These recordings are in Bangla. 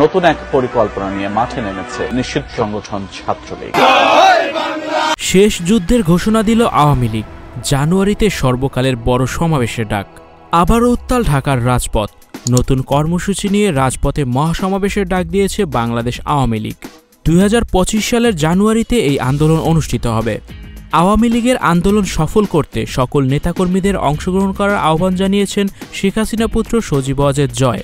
নতুন এক পরিকল্পনা নিয়ে মাঠে নেমেছে নিষিদ্ধ সংগঠন ছাত্রলীগ। শেষ যুদ্ধের ঘোষণা দিল আওয়ামী লীগ। জানুয়ারিতে সর্বকালের বড় সমাবেশের ডাক। আবারও উত্তাল ঢাকার রাজপথ। নতুন কর্মসূচি নিয়ে রাজপথে মহাসমাবেশের ডাক দিয়েছে বাংলাদেশ আওয়ামী লীগ। 2025 সালের জানুয়ারিতে এই আন্দোলন অনুষ্ঠিত হবে। আওয়ামী লীগের আন্দোলন সফল করতে সকল নেতাকর্মীদের অংশগ্রহণ করার আহ্বান জানিয়েছেন শেখ হাসিনা পুত্র Sajeeb Wazed Joy.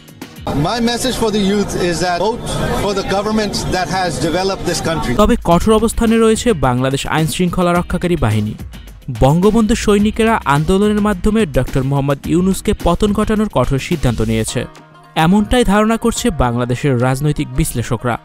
My message for the youth is that vote for the government that has developed this country. তবে কঠোর অবস্থানে রয়েছে বাংলাদেশ আইন শৃঙ্খলা রক্ষাকারী বাহিনী। বঙ্গবন্ধু সৈনিকেরা আন্দোলনের মাধ্যমে ডক্টর মোহাম্মদ ইউনূসকে পতন ঘটানোর কঠোর সিদ্ধান্ত নিয়েছে, এমনটাই ধারণা করছে বাংলাদেশের রাজনৈতিক বিশ্লেষকরা।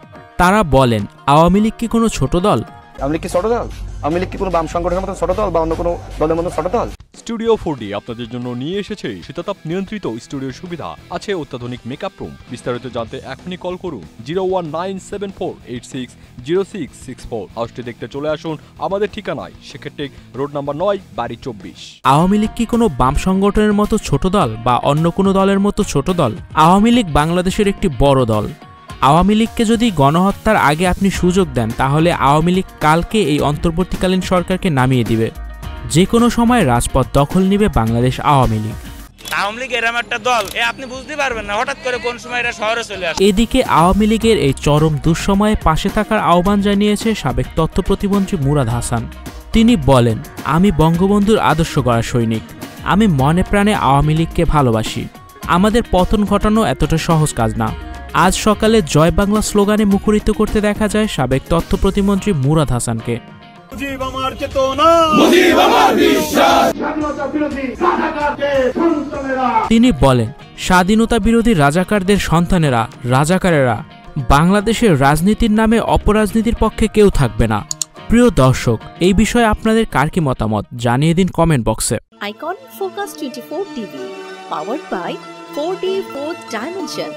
তারা বলেন, আওয়ামী লীগ কি কোনো ছোট দল? আওয়ামী লীগ কি ছোট দল? আওয়ামী লীগ কি কোনো বাম সংগঠনের মতো ছোট দল বা অন্য কোনো দলের মতো ছোট দল? স্টুডিও 4D আপনাদের জন্য নিয়ে এসেছে শীতাতাপ নিয়ন্ত্রিত স্টুডিও সুবিধা, আছে অত্যাধুনিক মেকআপ রুম। বিস্তারিত জানতে এখনই কল করুন 01974860664। হাউসটি দেখতে চলে আসুন আমাদের ঠিকানায় শেখেরটেক রোড নাম্বার 9, বাড়ি 24। আওয়ামী লীগ কি কোনো বাম সংগঠনের মতো ছোট দল বা অন্য কোনো দলের মতো ছোট দল? আওয়ামী লীগ বাংলাদেশের একটি বড় দল। আওয়ামী লীগকে যদি গণহত্যার আগে আপনি সুযোগ দেন, তাহলে আওয়ামী লীগ কালকে এই অন্তর্বর্তীকালীন সরকারকে নামিয়ে দিবে। যে কোনো সময় রাজপথ দখল নিবে বাংলাদেশ আওয়ামী লীগ। আওয়ামী লীগ এরকম একটা দল, আপনি বুঝতে পারবেন না হঠাৎ করে কোন সময় এরা শহরে চলে আসে। এদিকে আওয়ামী লীগের এই চরম দুঃসময়ে পাশে থাকার আহ্বান জানিয়েছে সাবেক তথ্য প্রতিমন্ত্রী মুরাদ হাসান। তিনি বলেন, আমি বঙ্গবন্ধুর আদর্শ গড়া সৈনিক। আমি মনে প্রাণে আওয়ামী লীগকে ভালোবাসি। আমাদের পতন ঘটানো এতটা সহজ কাজ না। আজ সকালে জয় বাংলা স্লোগানে মুখরিত করতে দেখা যায় সাবেক তথ্য প্রতিমন্ত্রী মুরাদ হাসানকে। তিনি বলেন, স্বাধীনতা বিরোধী রাজাকারদের সন্তানেরা, রাজাকারেরা বাংলাদেশের রাজনীতির নামে অপরাজনীতির পক্ষে কেউ থাকবে না। প্রিয় দর্শক, এই বিষয়ে আপনাদের কার কি মতামত জানিয়ে দিন comment box. Icon focus 24 TV, powered by 4D Fourth Dimension।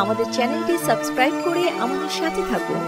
আমাদের চ্যানেলটি সাবস্ক্রাইব করে আমাদের সাথে থাকুন।